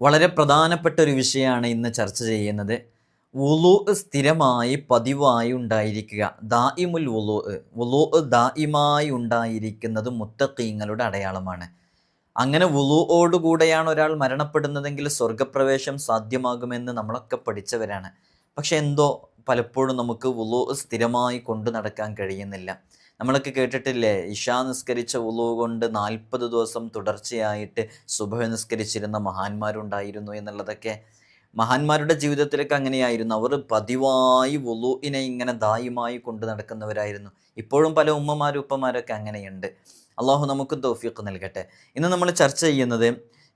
വളരെ പ്രധാനപ്പെട്ട ഒരു വിഷയമാണ് ഇന്ന് ചർച്ച ചെയ്യുന്നത്. വുളൂ സ്ഥിരമായി പതിവായി ഉണ്ടായിരിക്കുക. ദായിമുൽ വുളൂ, വുളൂ ദായിമായി ഉണ്ടായിരിക്കുന്നത് മുത്തഖീങ്ങളുടെ അടയാളമാണ്. അങ്ങനെ വുളൂഓടുകൂടെയാണ് ഒരാൾ മരണപ്പെടുന്നതെങ്കിൽ സ്വർഗപ്രവേശം സാധ്യമാകുമെന്ന് നമ്മളൊക്കെ പഠിച്ചവരാണ്. പക്ഷെ എന്തോ പലപ്പോഴും നമുക്ക് വുളൂ സ്ഥിരമായി കൊണ്ടു നടക്കാൻ കഴിയുന്നില്ല. നമ്മളൊക്കെ കേട്ടിട്ടില്ലേ, ഇശാ നിസ്കരിച്ച വുളൂ കൊണ്ട് 40 ദിവസം തുടർച്ചയായിട്ട് സുബഹ് നിസ്കരിച്ചിരുന്ന മഹാന്മാരുണ്ടായിരുന്നു എന്നുള്ളതൊക്കെ. മഹാന്മാരുടെ ജീവിതത്തിലൊക്കെ അങ്ങനെയായിരുന്നു. അവർ പതിവായി വുളൂഇനെ ഇങ്ങനെ ദായിമായി കൊണ്ടു നടക്കുന്നവരായിരുന്നു. ഇപ്പോഴും പല ഉമ്മമാരും ഉപ്പമാരൊക്കെ അങ്ങനെയുണ്ട്. അള്ളാഹു നമുക്ക് തൗഫീഖ് നൽകട്ടെ. ഇന്ന് നമ്മൾ ചർച്ച ചെയ്യുന്നത്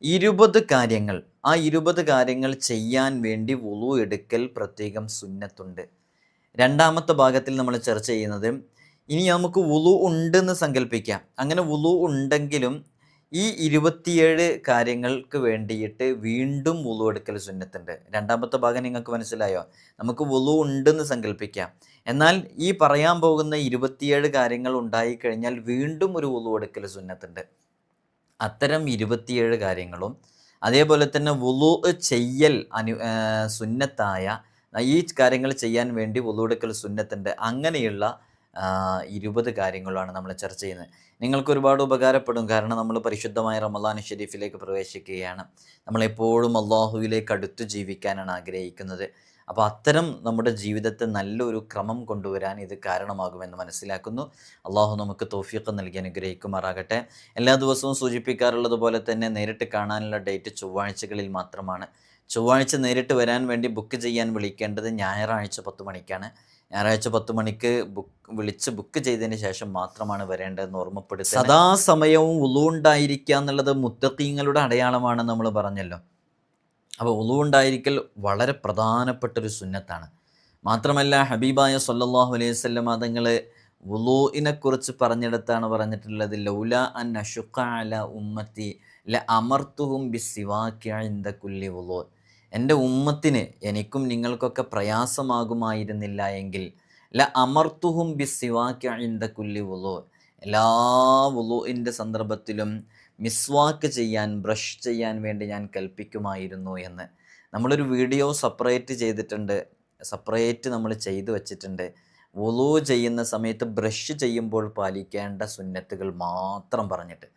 20 കാര്യങ്ങൾ. ആ 20 കാര്യങ്ങൾ ചെയ്യാൻ വേണ്ടി വുളൂ എടുക്കൽ പ്രത്യേകം സുന്നത്തുണ്ട്. രണ്ടാമത്തെ ഭാഗത്തിൽ നമ്മൾ ചർച്ച ചെയ്യുന്നത്, ഇനി നമുക്ക് വുളൂ ഉണ്ടെന്ന് സങ്കല്പിക്കാം. അങ്ങനെ വുളൂ ഉണ്ടെങ്കിലും ഈ 27 കാര്യങ്ങൾക്ക് വേണ്ടിയിട്ട് വീണ്ടും വുളൂ എടുക്കൽ സുന്നത്തുണ്ട്. രണ്ടാമത്തെ ഭാഗം നിങ്ങൾക്ക് മനസ്സിലായോ? നമുക്ക് വുളൂ ഉണ്ടെന്ന് സങ്കല്പിക്കാം. എന്നാൽ ഈ പറയാൻ പോകുന്ന 27 കാര്യങ്ങൾ ഉണ്ടായിക്കഴിഞ്ഞാൽ വീണ്ടും ഒരു വുളൂ എടുക്കൽ സുന്നത്തുണ്ട്. അത്തരം 27 കാര്യങ്ങളും അതേപോലെ തന്നെ വുളൂ ചെയ്യൽ സുന്നത്തായ ഈ കാര്യങ്ങൾ ചെയ്യാൻ വേണ്ടി വുളൂ എടുക്കൽ സുന്നത്തുണ്ട്. അങ്ങനെയുള്ള 20 കാര്യങ്ങളാണ് നമ്മൾ ചർച്ച ചെയ്യുന്നത്. നിങ്ങൾക്ക് ഒരുപാട് ഉപകാരപ്പെടും. കാരണം നമ്മൾ പരിശുദ്ധമായ റമളാൻ ഷരീഫിലേക്ക് പ്രവേശിക്കുകയാണ്. നമ്മളെപ്പോഴും അള്ളാഹുവിലേക്ക് അടുത്ത് ജീവിക്കാനാണ് ആഗ്രഹിക്കുന്നത്. അപ്പോൾ അത്തരം നമ്മുടെ ജീവിതത്തെ നല്ലൊരു ക്രമം കൊണ്ടുവരാൻ ഇത് കാരണമാകുമെന്ന് മനസ്സിലാക്കുന്നു. അള്ളാഹു നമുക്ക് തൗഫീഖ് നൽകി അനുഗ്രഹിക്കുമാറാകട്ടെ. എല്ലാ ദിവസവും സൂചിപ്പിക്കാറുള്ളത് പോലെ തന്നെ നേരിട്ട് കാണാനുള്ള ഡേറ്റ് ചൊവ്വാഴ്ചകളിൽ മാത്രമാണ്. ചൊവ്വാഴ്ച നേരിട്ട് വരാൻ വേണ്ടി ബുക്ക് ചെയ്യാൻ വിളിക്കേണ്ടത് ഞായറാഴ്ച 10 മണിക്കാണ്. ഞായറാഴ്ച 10 മണിക്ക് വിളിച്ച് ബുക്ക് ചെയ്തതിന് ശേഷം മാത്രമാണ് വരേണ്ടതെന്ന് ഓർമ്മപ്പെടുത്തുക. സദാസമയവും വുളൂ ഉണ്ടായിരിക്കുക എന്നുള്ളത് മുത്തഖീങ്ങളുടെ അടയാളമാണെന്ന് നമ്മൾ പറഞ്ഞല്ലോ. അപ്പോൾ വുളൂ ഉണ്ടായിരിക്കൽ വളരെ പ്രധാനപ്പെട്ടൊരു സുന്നത്താണ്. മാത്രമല്ല ഹബീബായ സ്വല്ലല്ലാഹു അലൈഹി വസല്ലം തങ്ങൾ വുളൂഇനെക്കുറിച്ച് പറഞ്ഞിടത്താണ് പറഞ്ഞിട്ടുള്ളത്, ലൗല അൻ അശുഖ അല ഉമ്മത്തി ല അമർത്തുഹും ബിസ്സിവാക്കി ഇൻദ കുല്ലി വുളൂ. എൻ്റെ ഉമ്മത്തിന്, എനിക്കും നിങ്ങൾക്കൊക്കെ പ്രയാസമാകുമായിരുന്നില്ല എങ്കിൽ ല അമർത്തുഹും ബിസ്സിവാക്കി ഇൻദ കുല്ലി വുളൂ, എല്ലാ വുളൂഇൻ്റെ സന്ദർഭത്തിലും മിസ്വാക്ക് ചെയ്യാൻ, ബ്രഷ് ചെയ്യാൻ വേണ്ടി ഞാൻ കൽപ്പിക്കുമായിരുന്നു എന്ന്. നമ്മളൊരു വീഡിയോ സെപ്പറേറ്റ് ചെയ്തിട്ടുണ്ട്, സെപ്പറേറ്റ് നമ്മൾ ചെയ്തു വച്ചിട്ടുണ്ട്. വുളൂ ചെയ്യുന്ന സമയത്ത് ബ്രഷ് ചെയ്യുമ്പോൾ പാലിക്കേണ്ട സുന്നത്തുകൾ മാത്രം പറഞ്ഞിട്ട്,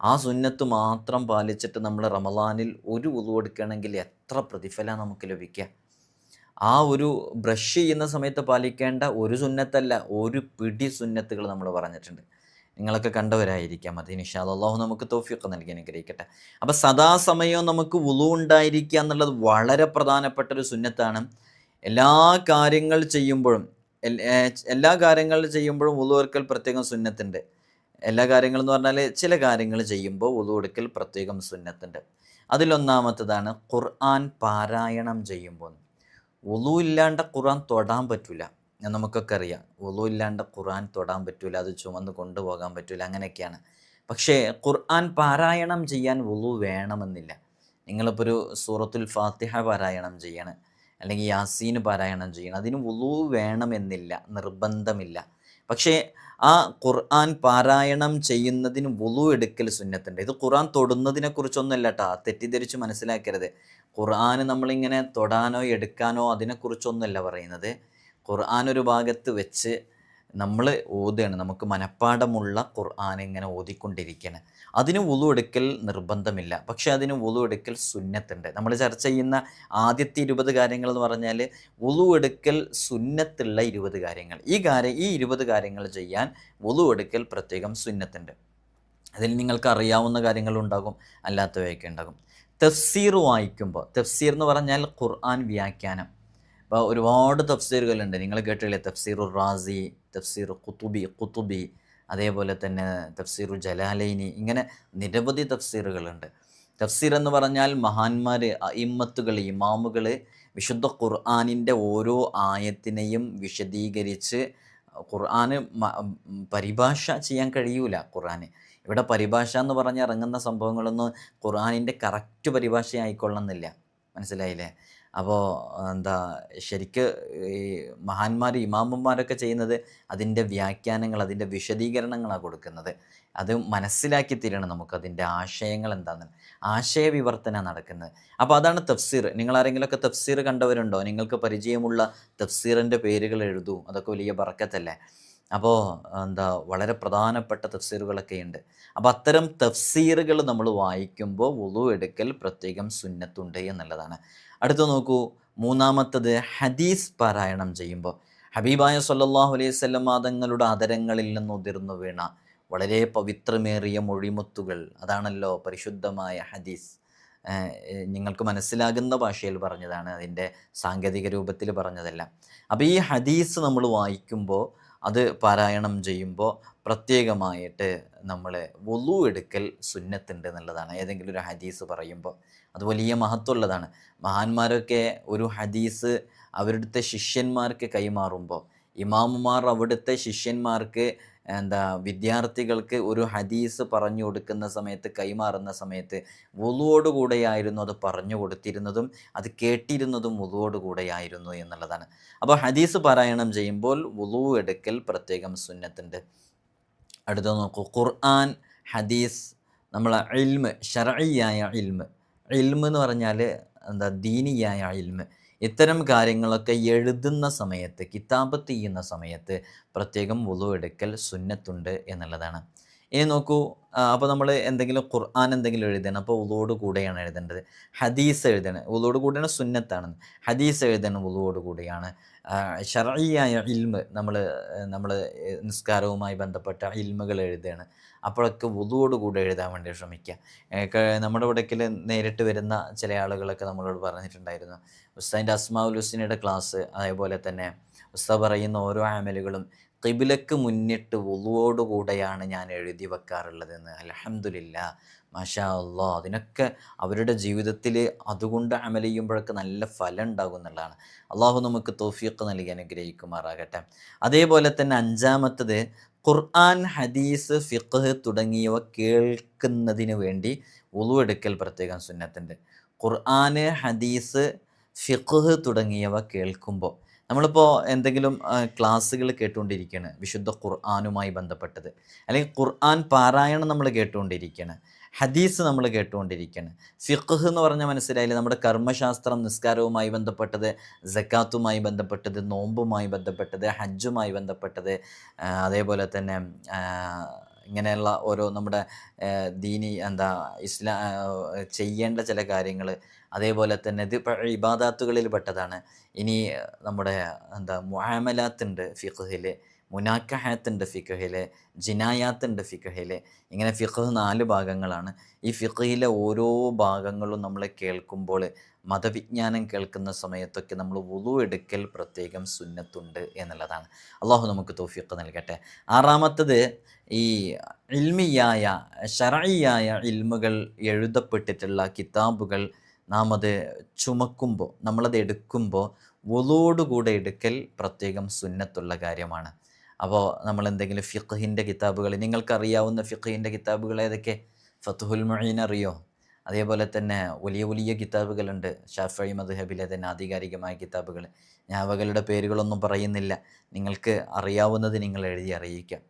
ആ സുന്നത്ത് മാത്രം പാലിച്ചിട്ട് നമ്മൾ റമളാനിൽ ഒരു വുളൂ എടുക്കുകയാണെങ്കിൽ എത്ര പ്രതിഫലമാണ് നമുക്ക് ലഭിക്കുക. ആ ഒരു ബ്രഷ് ചെയ്യുന്ന സമയത്ത് പാലിക്കേണ്ട ഒരു സുന്നത്തല്ല, ഒരു പിടി സുന്നത്തുകൾ നമ്മൾ പറഞ്ഞിട്ടുണ്ട്. നിങ്ങളൊക്കെ കണ്ടവരായിരിക്കാം. അത് ഇൻഷാ അല്ലാഹ് നമുക്ക് തൗഫീഖ് നൽകി അനുഗ്രഹിക്കട്ടെ. അപ്പോൾ സദാസമയവും നമുക്ക് വുളൂ ഉണ്ടായിരിക്കുക എന്നുള്ളത് വളരെ പ്രധാനപ്പെട്ട ഒരു സുന്നത്താണ്. എല്ലാ കാര്യങ്ങൾ ചെയ്യുമ്പോഴും വുളൂ എടുക്കൽ പ്രത്യേകം സുന്നത്തുണ്ട്. എല്ലാ കാര്യങ്ങളെന്ന് പറഞ്ഞാൽ ചില കാര്യങ്ങൾ ചെയ്യുമ്പോൾ വുളൂ എടുക്കൽ പ്രത്യേകം സുന്നത്തുണ്ട്. അതിലൊന്നാമത്തതാണ് ഖുർആൻ പാരായണം ചെയ്യുമ്പോൾ. വുളൂ ഇല്ലാണ്ട് ഖുർആൻ തൊടാൻ പറ്റില്ല. നമുക്കൊക്കെ അറിയാം, വുളൂ ഇല്ലാണ്ട് ഖുർആൻ തൊടാൻ പറ്റില്ല, അത് ചുമന്ന് കൊണ്ടുപോകാൻ പറ്റില്ല, അങ്ങനെയൊക്കെയാണ്. പക്ഷേ ഖുർആൻ പാരായണം ചെയ്യാൻ വുളൂ വേണമെന്നില്ല. നിങ്ങളിപ്പോൾ ഒരു സൂറത്തുൽ ഫാത്തിഹ പാരായണം ചെയ്യണം, അല്ലെങ്കിൽ യാസീൻ പാരായണം ചെയ്യണം, അതിന് വുളൂ വേണമെന്നില്ല, നിർബന്ധമില്ല. പക്ഷേ ആ ഖുർആൻ പാരായണം ചെയ്യുന്നതിന് വുളൂ എടുക്കൽ സുന്നത്തുണ്ട്. ഇത് ഖുർആൻ തൊടുന്നതിനെ കുറിച്ചൊന്നുമല്ല കേട്ടോ, തെറ്റിദ്ധരിച്ച് മനസ്സിലാക്കരുത്. ഖുർആൻ നമ്മളിങ്ങനെ തൊടാനോ എടുക്കാനോ അതിനെക്കുറിച്ചൊന്നുമല്ല പറയുന്നത്. ഖുർആൻ ഒരു ഭാഗത്ത് വെച്ച് നമ്മൾ ഓതുകയാണ്, നമുക്ക് മനഃപ്പാഠമുള്ള ഖുർആൻ ഇങ്ങനെ ഓതിക്കൊണ്ടിരിക്കുകയാണ്. അതിന് വുളൂ എടുക്കൽ നിർബന്ധമില്ല, പക്ഷേ അതിന് വുളൂ എടുക്കൽ സുന്നത്തുണ്ട്. നമ്മൾ ചർച്ച ചെയ്യുന്ന ആദ്യത്തെ 20 കാര്യങ്ങൾ എന്ന് പറഞ്ഞാൽ വുളൂ എടുക്കൽ സുന്നത്തുള്ള 20 കാര്യങ്ങൾ. ഈ 20 കാര്യങ്ങൾ ചെയ്യാൻ വുളൂ എടുക്കൽ പ്രത്യേകം സുന്നത്തുണ്ട്. അതിൽ നിങ്ങൾക്ക് അറിയാവുന്ന കാര്യങ്ങളുണ്ടാകും, അല്ലാത്തവയൊക്കെ ഉണ്ടാകും. തഫ്സീർ വായിക്കുമ്പോൾ, തഫ്സീർ എന്ന് പറഞ്ഞാൽ ഖുർആൻ വ്യാഖ്യാനം. അപ്പോൾ ഒരുപാട് തഫ്സീറുകളുണ്ട്. നിങ്ങൾ കേട്ടില്ലേ, തഫ്സീറുർ റാസി, തഫ്സീർ ഖുതുബി, അതേപോലെ തന്നെ തഫ്സീറു ജലാലൈനി, ഇങ്ങനെ നിരവധി തഫ്സീറുകളുണ്ട്. തഫ്സീർ എന്ന് പറഞ്ഞാൽ മഹാന്മാർ, അഇമ്മത്തുകൾ, ഇമാമുകൾ വിശുദ്ധ ഖുർആനിൻ്റെ ഓരോ ആയത്തിനെയും വിശദീകരിച്ച്, ഖുർആന് പരിഭാഷ ചെയ്യാൻ കഴിയൂല. ഇവിടെ പരിഭാഷ എന്ന് പറഞ്ഞ് ഇറങ്ങുന്ന സംഭവങ്ങളൊന്നും ഖുർആനിൻ്റെ കറക്റ്റ് പരിഭാഷ ആയിക്കൊള്ളുന്നില്ല. മനസ്സിലായില്ലേ? അപ്പോൾ എന്താ ശരിക്ക് ഈ മഹാന്മാർ ഇമാമുമാരൊക്കെ ചെയ്യുന്നത് അതിൻ്റെ വ്യാഖ്യാനങ്ങൾ, അതിൻ്റെ വിശദീകരണങ്ങളാണ് കൊടുക്കുന്നത്. അത് മനസ്സിലാക്കി തരണം നമുക്കതിൻ്റെ ആശയങ്ങൾ എന്താണെന്ന്. ആശയവിവർത്തന നടക്കുന്നത്. അപ്പോൾ അതാണ് തഫ്സീർ. നിങ്ങളാരെങ്കിലുമൊക്കെ തഫ്സീർ കണ്ടവരുണ്ടോ? നിങ്ങൾക്ക് പരിചയമുള്ള തഫ്സീറിൻ്റെ പേരുകൾ എഴുതൂ. അതൊക്കെ വലിയ ബറക്കത്തല്ലേ. അപ്പോൾ എന്താ വളരെ പ്രധാനപ്പെട്ട തഫ്സീറുകളൊക്കെ ഉണ്ട്. അപ്പോൾ അത്തരം തഫ്സീറുകൾ നമ്മൾ വായിക്കുമ്പോൾ വുളു എടുക്കൽ പ്രത്യേകം സുന്നത്തുണ്ട് എന്നുള്ളതാണ്. അടുത്ത നോക്കൂ, മൂന്നാമത്തത് ഹദീസ് പാരായണം ചെയ്യുമ്പോൾ ഹബീബായ സല്ലല്ലാഹു അലൈഹി വസല്ലം തങ്ങളുടെ അധരങ്ങളിൽ നിന്ന് ഉതിർന്നു വീണ വളരെ പവിത്രമേറിയ മൊഴിമുത്തുകൾ, അതാണല്ലോ പരിശുദ്ധമായ ഹദീസ്. നിങ്ങൾക്ക് മനസ്സിലാകുന്ന ഭാഷയിൽ പറഞ്ഞതാണ്, അതിൻ്റെ സാങ്കേതിക രൂപത്തിൽ പറഞ്ഞതല്ല. അപ്പോൾ ഈ ഹദീസ് നമ്മൾ വായിക്കുമ്പോൾ, അത് പാരായണം ചെയ്യുമ്പോൾ പ്രത്യേകമായിട്ട് നമ്മൾ വുളു എടുക്കൽ സുന്നത്തുണ്ട് എന്നുള്ളതാണ്. ഏതെങ്കിലും ഒരു ഹദീസ് പറയുമ്പോൾ അത് വലിയ മഹത്വമുള്ളതാണ്. മഹാന്മാരൊക്കെ ഒരു ഹദീസ് അവരുടെ ശിഷ്യന്മാർക്ക് കൈമാറുമ്പോൾ, ഇമാമുമാർ അവിടുത്തെ ശിഷ്യന്മാർക്ക് വിദ്യാർത്ഥികൾക്ക് ഒരു ഹദീസ് പറഞ്ഞു കൊടുക്കുന്ന സമയത്ത്, കൈമാറുന്ന സമയത്ത് വുളുവോടുകൂടെയായിരുന്നു അത് പറഞ്ഞു കൊടുത്തിരുന്നതും അത് കേട്ടിരുന്നതും വുളുവോടുകൂടെയായിരുന്നു എന്നുള്ളതാണ്. അപ്പോൾ ഹദീസ് പാരായണം ചെയ്യുമ്പോൾ വുളു എടുക്കൽ പ്രത്യേകം സുന്നത്തുണ്ട്. അടുത്ത നോക്കൂ, ഖുർആൻ, ഹദീസ്, നമ്മളെ ഇൽമ്, ശർഈയായ ഇൽമ്. ഇൽമ് എന്ന് പറഞ്ഞാൽ ദീനിയായ ഇൽമ്. ഇത്തരം കാര്യങ്ങളൊക്കെ എഴുതുന്ന സമയത്ത്, കിതാബത്ത് ചെയ്യുന്ന സമയത്ത് പ്രത്യേകം വുളു എടുക്കൽ സുന്നത്തുണ്ട് എന്നുള്ളതാണ്. ഇനി നോക്കൂ, അപ്പോൾ നമ്മൾ എന്തെങ്കിലും ഖുർആൻ എന്തെങ്കിലും എഴുതണം, അപ്പോൾ വുളുവോട് കൂടെയാണ് എഴുതേണ്ടത്. ഹദീസ് എഴുതണം, വുളുവോട് കൂടെയാണ്, സുന്നത്താണ്. ഹദീസ് എഴുതണം, വുളുവോട് കൂടിയാണ്. ശർഈയായ ഇൽമ്, നമ്മൾ നിസ്കാരവുമായി ബന്ധപ്പെട്ട ഇൽമുകൾ എഴുതുകയാണ്, അപ്പോഴൊക്കെ വുളുവോട് കൂടെ എഴുതാൻ വേണ്ടി ശ്രമിക്കുക. നമ്മുടെ ഇവിടേക്കിൽ നേരിട്ട് വരുന്ന ചില ആളുകളൊക്കെ നമ്മളോട് പറഞ്ഞിട്ടുണ്ടായിരുന്നു, ഉസ്താദിൻ്റെ അസ്മാഉൽ ഹുസ്നയുടെ ക്ലാസ്, അതേപോലെ തന്നെ ഉസ്താദ് പറയുന്ന ഓരോ അമലുകളും ഖിബ്ലക്ക് മുന്നിട്ട് വുളുവോടുകൂടെയാണ് ഞാൻ എഴുതി വെക്കാറുള്ളതെന്ന്. അൽഹംദുലില്ലാ, മാഷാ അല്ലാഹ്. അതിനൊക്കെ അവരുടെ ജീവിതത്തിൽ അതുകൊണ്ട് അമൽ ചെയ്യുമ്പോഴൊക്കെ നല്ല ഫലം ഉണ്ടാകും എന്നുള്ളതാണ്. അള്ളാഹു നമുക്ക് തൗഫീഖ് നൽകി അനുഗ്രഹിക്കുമാറാകട്ടെ. അതേപോലെ തന്നെ അഞ്ചാമത്തത്, ഖുർആൻ, ഹദീസ്, ഫിഖ്ഹ് തുടങ്ങിയവ കേൾക്കുന്നതിന് വേണ്ടി വുളു എടുക്കൽ പ്രത്യേകം സുന്നത്തുണ്ട്. ഖുർആന്, ഹദീസ്, ഫിഖ്ഹ് തുടങ്ങിയവ കേൾക്കുമ്പോൾ, നമ്മളിപ്പോൾ എന്തെങ്കിലും ക്ലാസ്സുകൾ കേട്ടുകൊണ്ടിരിക്കുകയാണ് വിശുദ്ധ ഖുർആനുമായി ബന്ധപ്പെട്ടത്, അല്ലെങ്കിൽ ഖുർആൻ പാരായണം നമ്മൾ കേട്ടുകൊണ്ടിരിക്കുകയാണ്, ഹദീസ് നമ്മൾ കേട്ടുകൊണ്ടിരിക്കുകയാണ്. ഫിഖ്ഹ് എന്ന് പറഞ്ഞാൽ മനസ്സിലായില്ലേ, നമ്മുടെ കർമ്മശാസ്ത്രം, നിസ്കാരവുമായി ബന്ധപ്പെട്ടത്, സക്കാത്തുമായി ബന്ധപ്പെട്ടത്, നോമ്പുമായി ബന്ധപ്പെട്ടത്, ഹജ്ജുമായി ബന്ധപ്പെട്ടത്, അതേപോലെ തന്നെ ഇങ്ങനെയുള്ള ഓരോ നമ്മുടെ ദീനി ചെയ്യേണ്ട ചില കാര്യങ്ങൾ, അതേപോലെ തന്നെ ഇത് ഇബാദാത്തുകളിൽ പെട്ടതാണ്. ഇനി നമ്മുടെ മുആമലാത്തുണ്ട് ഫിഖ്ഹിൽ, മുനാക്കഹത്തുണ്ട് ഫിഖ്ഹിൽ, ജിനായാത്തുണ്ട് ഫിഖ്ഹിൽ. ഇങ്ങനെ ഫിഖ്ഹ് 4 ഭാഗങ്ങളാണ്. ഈ ഫിഖ്ഹിലെ ഓരോ ഭാഗങ്ങളും നമ്മൾ കേൾക്കുമ്പോൾ, മതവിജ്ഞാനം കേൾക്കുന്ന സമയത്തൊക്കെ നമ്മൾ വുളു എടുക്കൽ പ്രത്യേകം സുന്നത്തുണ്ട് എന്നുള്ളതാണ്. അള്ളാഹു നമുക്ക് തൗഫീഖ് നൽകട്ടെ. ആറാമത്തത്, ഈ ഇൽമിയായ, ശർഈയായ ഇൽമുകൾ എഴുതപ്പെട്ടിട്ടുള്ള കിതാബുകൾ നാം അത് ചുമക്കുമ്പോൾ, നമ്മളത് എടുക്കുമ്പോൾ വുളുവോടുകൂടെ എടുക്കൽ പ്രത്യേകം സുന്നത്തുള്ള കാര്യമാണ്. അപ്പോൾ നമ്മൾ എന്തെങ്കിലും ഫിഖ്ഹിൻ്റെ കിതാബുകൾ, നിങ്ങൾക്കറിയാവുന്ന ഫിഖ്ഹിൻ്റെ കിതാബുകൾ ഏതൊക്കെ? ഫത്ഹുൽ മുഈൻ അറിയോ? അതേപോലെ തന്നെ വലിയ വലിയ കിതാബുകളുണ്ട്, ഷാഫിഈ മദ്ഹബിലെ തന്നെ ആധികാരികമായ കിതാബുകൾ. ഞാൻ അവകളുടെ പേരുകളൊന്നും പറയുന്നില്ല, നിങ്ങൾക്ക് അറിയാവുന്നത് നിങ്ങൾ എഴുതി അറിയിക്കാം.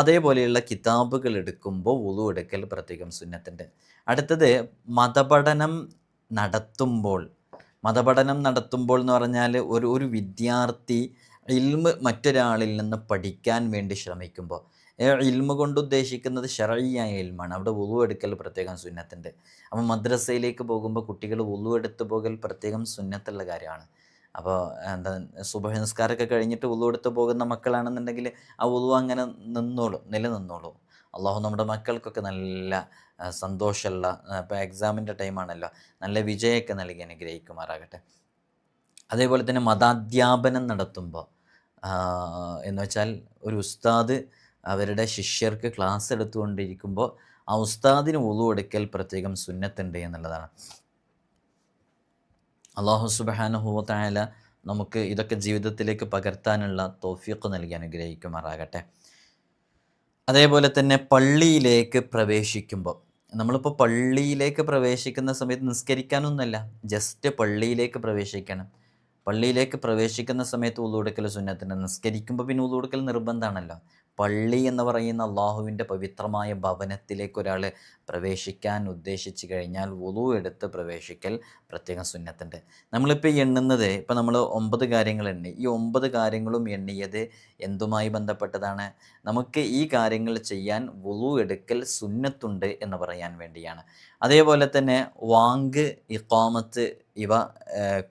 അതേപോലെയുള്ള കിതാബുകൾ എടുക്കുമ്പോൾ വുളു എടുക്കൽ പ്രത്യേകം സുന്നത്തുണ്ട്. അടുത്തത്, മതപഠനം നടത്തുമ്പോൾ എന്ന് പറഞ്ഞാൽ ഒരു വിദ്യാർത്ഥി ഇൽമ് മറ്റൊരാളിൽ നിന്ന് പഠിക്കാൻ വേണ്ടി ശ്രമിക്കുമ്പോൾ, ഇൽമ് കൊണ്ട് ഉദ്ദേശിക്കുന്നത് ശർഈയായ ഇൽമാണ്, അവിടെ വുളു എടുക്കൽ പ്രത്യേകം സുന്നത്തുണ്ട്. അപ്പോൾ മദ്രസയിലേക്ക് പോകുമ്പോൾ കുട്ടികൾ വുളു എടുത്തു പോകൽ പ്രത്യേകം സുന്നത്തുള്ള കാര്യമാണ്. അപ്പോൾ സുബഹി നിസ്കാരമൊക്കെ കഴിഞ്ഞിട്ട് വുളു എടുത്ത് പോകുന്ന മക്കളാണെന്നുണ്ടെങ്കിൽ ആ വുളു അങ്ങനെ നിലനിന്നോളും. അള്ളാഹു നമ്മുടെ മക്കൾക്കൊക്കെ നല്ല സന്തോഷമുള്ള, ഇപ്പോൾ എക്സാമിൻ്റെ ടൈമാണല്ലോ, നല്ല വിജയമൊക്കെ നൽകി അനുഗ്രഹിക്കുമാറാകട്ടെ. അതേപോലെ തന്നെ മതാധ്യാപനം നടത്തുമ്പോൾ, എന്ന് വെച്ചാൽ ഒരു ഉസ്താദ് അവരുടെ ശിഷ്യർക്ക് ക്ലാസ് എടുത്തുകൊണ്ടിരിക്കുമ്പോൾ ആ ഉസ്താദിന് വുളു എടുക്കൽ പ്രത്യേകം സുന്നത്തുണ്ട് എന്നുള്ളതാണ്. അല്ലാഹു സുബ്ഹാനഹു വ തആല നമുക്ക് ഇതൊക്കെ ജീവിതത്തിലേക്ക് പകർത്താനുള്ള തൗഫീഖ് നൽകി അനുഗ്രഹിക്കുമാറാകട്ടെ. അതേപോലെ തന്നെ പള്ളിയിലേക്ക് പ്രവേശിക്കുമ്പോൾ, നമ്മളിപ്പോൾ പള്ളിയിലേക്ക് പ്രവേശിക്കുന്ന സമയത്ത് നിസ്കരിക്കാനൊന്നുമല്ല, ജസ്റ്റ് പള്ളിയിലേക്ക് പ്രവേശിക്കണം. പള്ളിയിലേക്ക് പ്രവേശിക്കുന്ന സമയത്ത് വുളു എടുക്കൽ സുന്നത്തുണ്ട്. നിസ്കരിക്കുമ്പോൾ പിന്നെ വുളു എടുക്കൽ നിർബന്ധമാണല്ലോ. പള്ളി എന്ന് പറയുന്ന അള്ളാഹുവിൻ്റെ പവിത്രമായ ഭവനത്തിലേക്ക് ഒരാൾ പ്രവേശിക്കാൻ ഉദ്ദേശിച്ച് കഴിഞ്ഞാൽ വുളു എടുത്ത് പ്രവേശിക്കൽ പ്രത്യേകം സുന്നത്തുണ്ട്. നമ്മളിപ്പോൾ ഈ എണ്ണുന്നത്, ഇപ്പോൾ നമ്മൾ 9 കാര്യങ്ങൾ എണ്ണി. ഈ 9 കാര്യങ്ങളും എണ്ണിയത് എന്തുമായി ബന്ധപ്പെട്ടതാണ്? നമുക്ക് ഈ കാര്യങ്ങൾ ചെയ്യാൻ വുളു എടുക്കൽ സുന്നത്തുണ്ട് എന്ന് പറയാൻ വേണ്ടിയാണ്. അതേപോലെ തന്നെ വാങ്ക്, ഇഖാമത്ത് ഇവ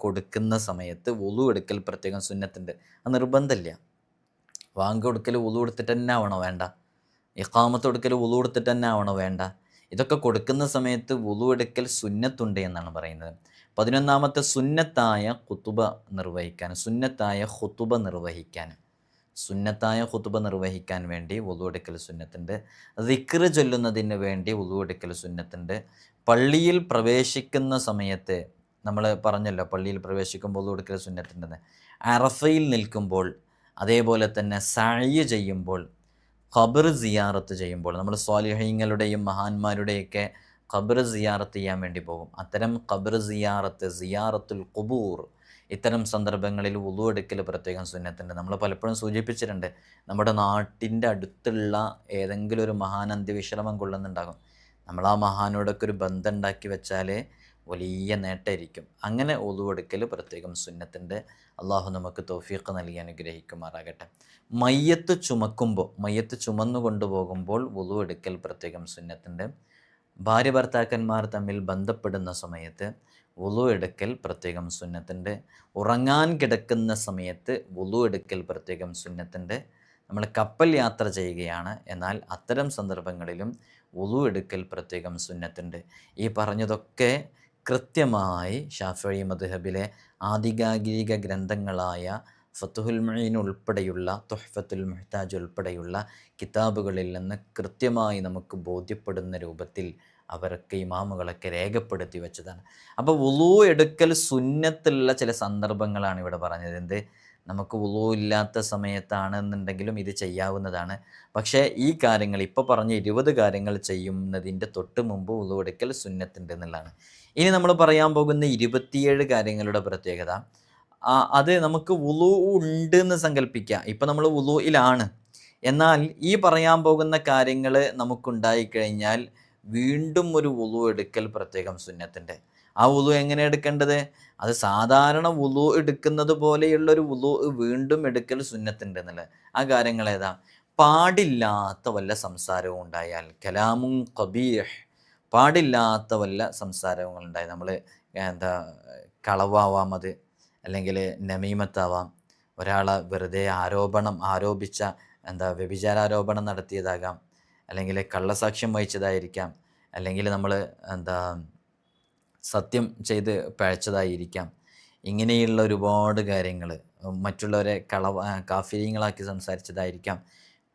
കൊടുക്കുന്ന സമയത്ത് വുളു എടുക്കൽ പ്രത്യേകം സുന്നത്തുണ്ട്. അത് നിർബന്ധമില്ല. വാങ്ക് കൊടുക്കൽ വുളു എടുത്തിട്ട് തന്നെ ആവണോ? വേണ്ട. ഇഖാമത്ത് കൊടുക്കൽ വുളു എടുത്തിട്ട് തന്നെ ആവണോ? വേണ്ട. ഇതൊക്കെ കൊടുക്കുന്ന സമയത്ത് വുളു എടുക്കൽ സുന്നത്തുണ്ട് എന്നാണ് പറയുന്നത്. 11ാമത്തെ സുന്നത്തായ ഖുതുബ നിർവഹിക്കാൻ, സുന്നത്തായ ഖുതുബ നിർവഹിക്കാൻ വേണ്ടി വുളു എടുക്കൽ സുന്നത്തുണ്ട്. ദിക്ർ ചൊല്ലുന്നതിന് വേണ്ടി വുളു എടുക്കൽ സുന്നത്തുണ്ട്. പള്ളിയിൽ പ്രവേശിക്കുന്ന സമയത്ത് നമ്മൾ പറഞ്ഞല്ലോ, പള്ളിയിൽ പ്രവേശിക്കുമ്പോൾ വുളു എടുക്കൽ സുന്നത്തുണ്ടെന്ന്. അറഫയിൽ നിൽക്കുമ്പോൾ, അതേപോലെ തന്നെ സഅയ് ചെയ്യുമ്പോൾ, ഖബർ സിയാറത്ത് ചെയ്യുമ്പോൾ, നമ്മൾ സ്വാലിഹീങ്ങളുടെയും മഹാന്മാരുടെയൊക്കെ ഖബർ സിയാറത്ത് ചെയ്യാൻ വേണ്ടി പോകും. അത്തരം ഖബർ സിയാറത്ത്, സിയാറത്തുൽ ഖുബൂർ, ഇത്തരം സന്ദർഭങ്ങളിൽ വുളു എടുക്കൽ പ്രത്യേകം സുന്നത്തുണ്ട്. നമ്മൾ പലപ്പോഴും സൂചിപ്പിച്ചിട്ടുണ്ട്, നമ്മുടെ നാട്ടിൻ്റെ അടുത്തുള്ള ഏതെങ്കിലും ഒരു മഹാൻ അന്ത്യവിശ്രമം കൊള്ളുന്നുണ്ടാകും. നമ്മൾ ആ മഹാനോടൊക്കെ ഒരു ബന്ധം ഉണ്ടാക്കി വെച്ചാൽ വലിയ നേട്ടമായിരിക്കും. അങ്ങനെ വുളു എടുക്കൽ പ്രത്യേകം സുന്നത്തുണ്ട്. അള്ളാഹു നമുക്ക് തൗഫീഖ് നൽകി അനുഗ്രഹിക്കുമാറാകട്ടെ. മയ്യത്ത് ചുമന്നു കൊണ്ടുപോകുമ്പോൾ വുളു എടുക്കൽ പ്രത്യേകം സുന്നത്തുണ്ട്. ഭാര്യ ഭർത്താക്കന്മാർ തമ്മിൽ ബന്ധപ്പെടുന്ന സമയത്ത് വുളു എടുക്കൽ പ്രത്യേകം സുന്നത്തുണ്ട്. ഉറങ്ങാൻ കിടക്കുന്ന സമയത്ത് വുളു എടുക്കൽ പ്രത്യേകം സുന്നത്തുണ്ട്. നമ്മൾ കപ്പൽ യാത്ര ചെയ്യുകയാണ്, എന്നാൽ അത്തരം സന്ദർഭങ്ങളിലും വുളു എടുക്കൽ പ്രത്യേകം സുന്നത്തുണ്ട്. ഈ പറഞ്ഞതൊക്കെ കൃത്യമായി ശാഫിഈ മദ്ഹബിലെ ആധികാരിക ഗ്രന്ഥങ്ങളായ ഫത്ഹുൽ മുഈൻ ഉൾപ്പെടെയുള്ള തുഹ്ഫത്തുൽ മുഹ്താജ് ഉൾപ്പെടെയുള്ള കിതാബുകളിൽ നിന്ന് കൃത്യമായി നമുക്ക് ബോധ്യപ്പെടുന്ന രൂപത്തിൽ അവരൊക്കെ ഇമാമുകളൊക്കെ രേഖപ്പെടുത്തി വെച്ചതാണ്. അപ്പോൾ വുളു എടുക്കൽ സുന്നത്തുള്ള ചില സന്ദർഭങ്ങളാണ് ഇവിടെ പറഞ്ഞത്. എന്ത്, നമുക്ക് വുളു ഇല്ലാത്ത സമയത്താണെന്നുണ്ടെങ്കിലും ഇത് ചെയ്യാവുന്നതാണ്. പക്ഷേ ഈ കാര്യങ്ങൾ, ഇപ്പോൾ പറഞ്ഞ 20 കാര്യങ്ങൾ ചെയ്യുന്നതിൻ്റെ തൊട്ട് മുമ്പ് വുളു എടുക്കൽ സുന്നത്തുണ്ട് എന്നുള്ളതാണ്. ഇനി നമ്മൾ പറയാൻ പോകുന്ന 27 കാര്യങ്ങളുടെ പ്രത്യേകത, അത് നമുക്ക് വുളു ഉണ്ട് എന്ന് സങ്കല്പിക്കുക. ഇപ്പം നമ്മൾ വുളുയിലാണ്, എന്നാൽ ഈ പറയാൻ പോകുന്ന കാര്യങ്ങൾ നമുക്കുണ്ടായിക്കഴിഞ്ഞാൽ വീണ്ടും ഒരു വുളു എടുക്കൽ പ്രത്യേകം സുന്നത്തുണ്ട്. ആ വുളു എങ്ങനെ എടുക്കേണ്ടത്? അത് സാധാരണ വുളു എടുക്കുന്നത് പോലെയുള്ളൊരു വുളു വീണ്ടും എടുക്കൽ സുന്നത്തുണ്ട് എന്നുള്ളത്. ആ കാര്യങ്ങൾ ഏതാ? പാടില്ലാത്ത വല്ല സംസാരവും ഉണ്ടായാൽ, കലാമുൻ ഖബീഹ്, പാടില്ലാത്ത വല്ല സംസാരങ്ങളുണ്ടായി, നമ്മൾ കളവാവാം, അത് അല്ലെങ്കിൽ നമീമത്താവാം, ഒരാളെ വെറുതെ ആരോപിച്ച വ്യഭിചാരാരോപണം നടത്തിയതാകാം, അല്ലെങ്കിൽ കള്ളസാക്ഷ്യം വഹിച്ചതായിരിക്കാം, അല്ലെങ്കിൽ നമ്മൾ സത്യം ചെയ്ത് പഴച്ചതായിരിക്കാം. ഇങ്ങനെയുള്ള ഒരുപാട് കാര്യങ്ങൾ, മറ്റുള്ളവരെ കാഫിര്യങ്ങളാക്കി സംസാരിച്ചതായിരിക്കാം.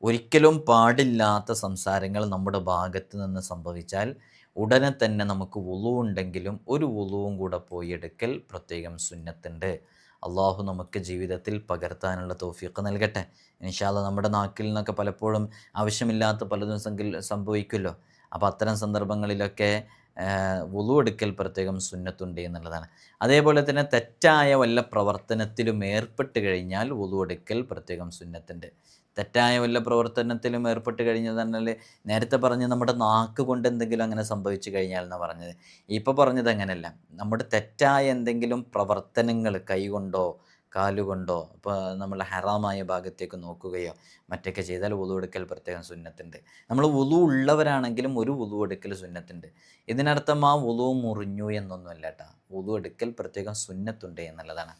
ഒരിക്കലും പാടില്ലാത്ത സംസാരങ്ങൾ നമ്മുടെ ഭാഗത്ത് നിന്ന് സംഭവിച്ചാൽ ഉടനെ തന്നെ നമുക്ക് വുളു ഉണ്ടെങ്കിലും ഒരു വുളുവും കൂടെ പോയി എടുക്കൽ പ്രത്യേകം സുന്നത്തുണ്ട്. അള്ളാഹു നമുക്ക് ജീവിതത്തിൽ പകർത്താനുള്ള തൗഫീഖ് നൽകട്ടെ. ഇൻഷാ അല്ലാഹ് നമ്മുടെ നാക്കിൽ നിന്നൊക്കെ പലപ്പോഴും ആവശ്യമില്ലാത്ത പലതും സംഭവിക്കുമല്ലോ. അപ്പോൾ അത്തരം സന്ദർഭങ്ങളിലൊക്കെ വുളു എടുക്കൽ പ്രത്യേകം സുന്നത്തുണ്ട് എന്നുള്ളതാണ്. അതേപോലെ തന്നെ തെറ്റായ വല്ല പ്രവർത്തനത്തിലും ഏർപ്പെട്ട് കഴിഞ്ഞാൽ വുളു എടുക്കൽ പ്രത്യേകം സുന്നത്തുണ്ട്. തെറ്റായ വല്ല പ്രവർത്തനത്തിലും ഏർപ്പെട്ട് കഴിഞ്ഞാൽ പറഞ്ഞാൽ, നേരത്തെ പറഞ്ഞ് നമ്മുടെ നാക്ക് കൊണ്ട് എന്തെങ്കിലും അങ്ങനെ സംഭവിച്ചു കഴിഞ്ഞാൽ എന്നാണ് പറഞ്ഞത്. ഇപ്പോൾ പറഞ്ഞത് അങ്ങനെയല്ല. നമ്മുടെ തെറ്റായ എന്തെങ്കിലും പ്രവർത്തനങ്ങൾ കൈകൊണ്ടോ കാലുകൊണ്ടോ, ഇപ്പോൾ നമ്മൾ ഹറാമായ ഭാഗത്തേക്ക് നോക്കുകയോ മറ്റൊക്കെ ചെയ്താൽ വുളു എടുക്കൽ പ്രത്യേകം സുന്നത്തുണ്ട്. നമ്മൾ വുളു ഉള്ളവരാണെങ്കിലും ഒരു വുളു എടുക്കൽ സുന്നത്തുണ്ട്. ഇതിനർത്ഥം ആ വുളു മുറിഞ്ഞു എന്നൊന്നുമല്ല കേട്ടോ. വുളു എടുക്കൽ പ്രത്യേകം സുന്നത്തുണ്ട് എന്നുള്ളതാണ്.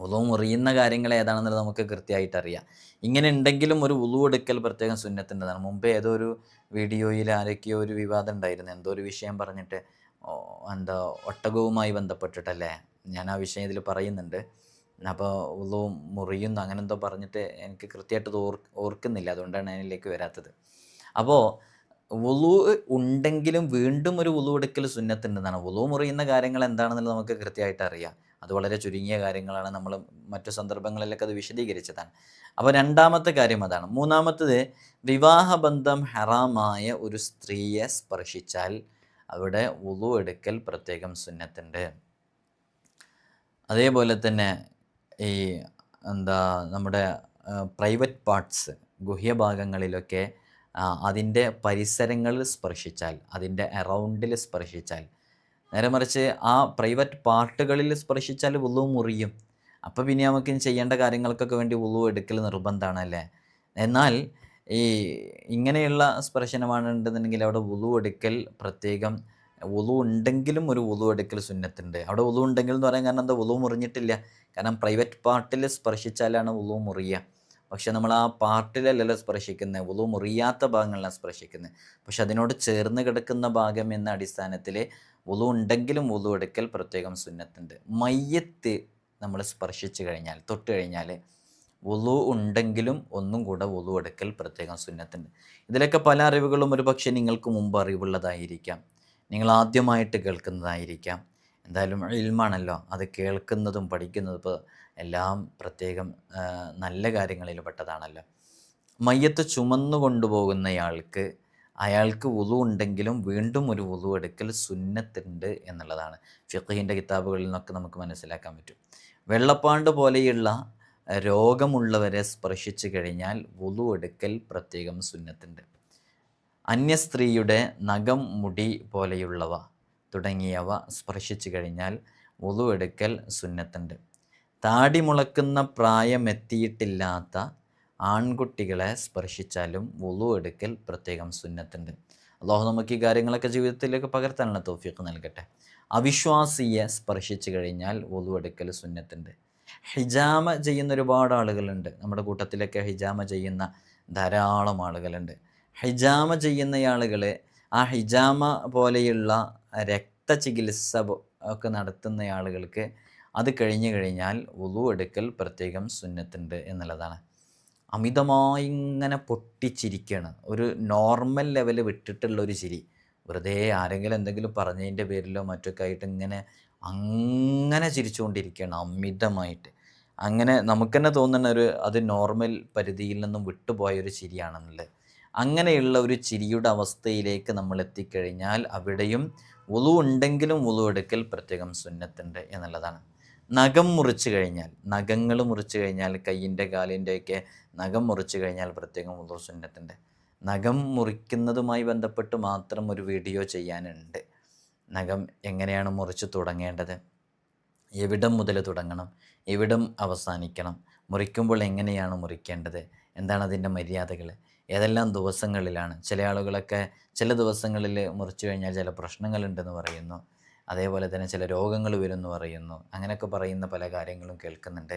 വുളു മുറിയുന്ന കാര്യങ്ങൾ ഏതാണെന്നുള്ളത് നമുക്ക് കൃത്യമായിട്ട് അറിയാം. ഇങ്ങനെ ഉണ്ടെങ്കിലും ഒരു വുളു എടുക്കൽ പ്രത്യേകം സുന്നത്തുണ്ടെന്നാണ്. മുമ്പ് ഏതോ ഒരു വീഡിയോയിൽ ആരൊക്കെയോ ഒരു വിവാദം ഉണ്ടായിരുന്നു, എന്തോ ഒരു വിഷയം പറഞ്ഞിട്ട്, ഒട്ടകവുമായി ബന്ധപ്പെട്ടിട്ടല്ലേ, ഞാൻ ആ വിഷയം ഇതിൽ പറയുന്നുണ്ട്. അപ്പോൾ വുളു മുറിയുന്നു അങ്ങനെ എന്തോ പറഞ്ഞിട്ട് എനിക്ക് കൃത്യമായിട്ട് ഓർക്കുന്നില്ല, അതുകൊണ്ടാണ് അതിലേക്ക് വരാത്തത്. അപ്പോൾ വുളു ഉണ്ടെങ്കിലും വീണ്ടും ഒരു വുളു എടുക്കൽ സുന്നത്തുണ്ടെന്നാണ്. വുളു മുറിയുന്ന കാര്യങ്ങൾ എന്താണെന്നുള്ളത് നമുക്ക് കൃത്യമായിട്ട് അറിയാം. അത് വളരെ ചുരുങ്ങിയ കാര്യങ്ങളാണ്, നമ്മൾ മറ്റു സന്ദർഭങ്ങളിലൊക്കെ അത് വിശദീകരിച്ചതാണ്. അപ്പോൾ രണ്ടാമത്തെ കാര്യം അതാണ്. മൂന്നാമത്തത്, വിവാഹബന്ധം ഹറാമായ ഒരു സ്ത്രീയെ സ്പർശിച്ചാൽ അവിടെ വുളു എടുക്കൽ പ്രത്യേകം സുന്നത്തുണ്ട്. അതേപോലെ തന്നെ ഈ നമ്മുടെ പ്രൈവറ്റ് പാർട്സ്, ഗുഹ്യഭാഗങ്ങളിലൊക്കെ അതിൻ്റെ പരിസരങ്ങളിൽ സ്പർശിച്ചാൽ, അതിൻ്റെ അറൗണ്ടിൽ സ്പർശിച്ചാൽ, നേരെ മറിച്ച് ആ പ്രൈവറ്റ് പാർട്ടുകളിൽ സ്പർശിച്ചാൽ വുളു മുറിയും. അപ്പോൾ പിന്നെ നമുക്ക് ചെയ്യേണ്ട കാര്യങ്ങൾക്കൊക്കെ വേണ്ടി വുളു എടുക്കൽ നിർബന്ധമാണല്ലേ. എന്നാൽ ഈ ഇങ്ങനെയുള്ള സ്പർശനമാണെന്നുണ്ടെന്നുണ്ടെങ്കിൽ അവിടെ വുളു എടുക്കൽ പ്രത്യേകം, വുളു ഉണ്ടെങ്കിലും ഒരു വുളു എടുക്കൽ സുന്നത്തുണ്ട്. അവിടെ വുളു ഉണ്ടെങ്കിൽ എന്ന് പറയാൻ കാരണം എന്താ, വുളു മുറിഞ്ഞിട്ടില്ല. കാരണം പ്രൈവറ്റ് പാർട്ടിൽ സ്പർശിച്ചാലാണ് വുളു മുറിയുക. പക്ഷെ നമ്മൾ ആ പാർട്ടിലല്ലല്ലോ സ്പർശിക്കുന്നത്, വുളു മുറിയാത്ത ഭാഗങ്ങളിലാണ് സ്പർശിക്കുന്നത്. പക്ഷെ അതിനോട് ചേർന്ന് കിടക്കുന്ന ഭാഗം എന്ന അടിസ്ഥാനത്തിൽ വുളു ഉണ്ടെങ്കിലും വുളു എടുക്കൽ പ്രത്യേകം സുന്നത്തുണ്ട്. മയ്യത്ത് നമ്മൾ സ്പർശിച്ച് കഴിഞ്ഞാൽ, തൊട്ട് കഴിഞ്ഞാൽ വുളു ഉണ്ടെങ്കിലും ഒന്നും കൂടെ വുളു എടുക്കൽ പ്രത്യേകം സുന്നത്തുണ്ട്. ഇതിലൊക്കെ പല അറിവുകളും ഒരു പക്ഷേ നിങ്ങൾക്ക് മുമ്പ് അറിവുള്ളതായിരിക്കാം, നിങ്ങൾ ആദ്യമായിട്ട് കേൾക്കുന്നതായിരിക്കാം. എന്തായാലും ഇൽമാണല്ലോ, അത് കേൾക്കുന്നതും പഠിക്കുന്നതും ഇപ്പോൾ എല്ലാം പ്രത്യേകം നല്ല കാര്യങ്ങളിൽ പെട്ടതാണല്ലോ. മയ്യത്ത് ചുമന്നു കൊണ്ടുപോകുന്നയാൾക്ക്, അയാൾക്ക് വുളു ഉണ്ടെങ്കിലും വീണ്ടും ഒരു വുളു എടുക്കൽ സുന്നത്തുണ്ട് എന്നുള്ളതാണ് ഫിഖ്ഹിൻ്റെ കിതാബുകളിൽ നിന്നൊക്കെ നമുക്ക് മനസ്സിലാക്കാൻ പറ്റും. വെള്ളപ്പാണ്ട് പോലെയുള്ള രോഗമുള്ളവരെ സ്പർശിച്ചു കഴിഞ്ഞാൽ വുളു എടുക്കൽ പ്രത്യേകം സുന്നത്തുണ്ട്. അന്യസ്ത്രീയുടെ നഖം, മുടി പോലെയുള്ളവ തുടങ്ങിയവ സ്പർശിച്ചു കഴിഞ്ഞാൽ വുളു എടുക്കൽ സുന്നത്തുണ്ട്. താടി മുളക്കുന്ന പ്രായമെത്തിയിട്ടില്ലാത്ത ആൺകുട്ടികളെ സ്പർശിച്ചാലും വുളു എടുക്കൽ പ്രത്യേകം സുന്നത്തുണ്ട്. അല്ലാഹു നമുക്ക് ഈ കാര്യങ്ങളൊക്കെ ജീവിതത്തിലേക്ക് പകർത്താനുള്ള തൗഫീഖ് നൽകട്ടെ. അവിശ്വാസിയെ സ്പർശിച്ചു കഴിഞ്ഞാൽ വുളു എടുക്കൽ സുന്നത്തുണ്ട്. ഹിജാമ ചെയ്യുന്ന ഒരുപാട് ആളുകളുണ്ട്, നമ്മുടെ കൂട്ടത്തിലൊക്കെ ഹിജാമ ചെയ്യുന്ന ധാരാളം ആളുകളുണ്ട്. ഹിജാമ ചെയ്യുന്ന ആളുകൾ ആ ഹിജാമ പോലെയുള്ള രക്തചികിത്സ ഒക്കെ നടത്തുന്ന ആളുകൾക്ക് അത് കഴിഞ്ഞു കഴിഞ്ഞാൽ വുളു എടുക്കൽ പ്രത്യേകം സുന്നത്തുണ്ട് എന്നുള്ളതാണ്. അമിതമായി ഇങ്ങനെ പൊട്ടിച്ചിരിക്കുകയാണ്, ഒരു നോർമൽ ലെവൽ വിട്ടിട്ടുള്ളൊരു ചിരി, വെറുതെ ആരെങ്കിലും എന്തെങ്കിലും പറഞ്ഞതിൻ്റെ പേരിലോ മറ്റൊക്കെ ആയിട്ട് ഇങ്ങനെ അങ്ങനെ ചിരിച്ചുകൊണ്ടിരിക്കുകയാണ് അമിതമായിട്ട്. അങ്ങനെ നമുക്ക് തന്നെ തോന്നുന്ന അത് നോർമൽ പരിധിയിൽ നിന്നും വിട്ടുപോയൊരു ചിരിയാണെന്നുള്ളത്. അങ്ങനെയുള്ള ഒരു ചിരിയുടെ അവസ്ഥയിലേക്ക് നമ്മൾ എത്തിക്കഴിഞ്ഞാൽ അവിടെയും വുളു ഉണ്ടെങ്കിലും വുളു എടുക്കൽ പ്രത്യേകം സുന്നത്തുണ്ട് എന്നുള്ളതാണ്. നഖം മുറിച്ച് കഴിഞ്ഞാൽ, നഖങ്ങൾ മുറിച്ച് കഴിഞ്ഞാൽ, കയ്യിൻ്റെ കാലിൻ്റെയൊക്കെ നഖം മുറിച്ച് കഴിഞ്ഞാൽ പ്രത്യേകം വുളു സുന്നത്തുണ്ട്. നഖം മുറിക്കുന്നതുമായി ബന്ധപ്പെട്ട് മാത്രം ഒരു വീഡിയോ ചെയ്യാനുണ്ട്. നഖം എങ്ങനെയാണ് മുറിച്ച് തുടങ്ങേണ്ടത്, എവിടം മുതൽ തുടങ്ങണം, എവിടം അവസാനിക്കണം, മുറിക്കുമ്പോൾ എങ്ങനെയാണ് മുറിക്കേണ്ടത്, എന്താണ് അതിൻ്റെ മര്യാദകൾ, ഏതെല്ലാം ദിവസങ്ങളിലാണ്. ചില ആളുകളൊക്കെ ചില ദിവസങ്ങളിൽ മുറിച്ചു കഴിഞ്ഞാൽ ചില പ്രശ്നങ്ങളുണ്ടെന്ന് പറയുന്നു, അതേപോലെ തന്നെ ചില രോഗങ്ങൾ വരുമെന്ന് പറയുന്നു. അങ്ങനെയൊക്കെ പറയുന്ന പല കാര്യങ്ങളും കേൾക്കുന്നുണ്ട്.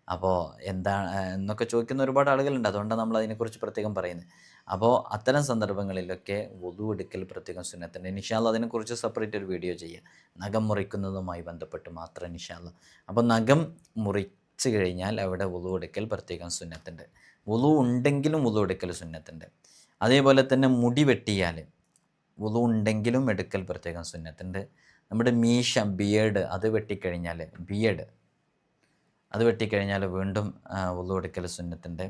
അപ്പോൾ എന്താണ് എന്നൊക്കെ ചോദിക്കുന്ന ഒരുപാട് ആളുകളുണ്ട്. അതുകൊണ്ടാണ് നമ്മൾ അതിനെക്കുറിച്ച് പ്രത്യേകം പറയുന്നത്. അപ്പോൾ അത്തരം സന്ദർഭങ്ങളിലൊക്കെ വുളു എടുക്കൽ പ്രത്യേകം സുന്നത്തുണ്ട്. ഇൻഷാ അല്ലാഹ് അതിനെക്കുറിച്ച് സെപ്പറേറ്റ് ഒരു വീഡിയോ ചെയ്യാം, നഖം മുറിക്കുന്നതുമായി ബന്ധപ്പെട്ട് മാത്രം ഇൻഷാ അല്ലാഹ്. അപ്പോൾ നഖം മുറിച്ച് കഴിഞ്ഞാൽ അവിടെ വുളു എടുക്കൽ പ്രത്യേകം സുന്നത്തുണ്ട്. വുളു ഉണ്ടെങ്കിലും വുളു എടുക്കൽ സുന്നത്തുണ്ട്. അതേപോലെ തന്നെ മുടി വെട്ടിയാൽ വുളു ഉണ്ടെങ്കിലും എടുക്കൽ പ്രത്യേകം സുന്നത്തുണ്ട്. നമ്മുടെ മീശ, ബിയേഡ്, അത് വെട്ടിക്കഴിഞ്ഞാൽ, അത് വെട്ടിക്കഴിഞ്ഞാൽ വീണ്ടും വുളു എടുക്കൽ സുന്നത്തുണ്ട്.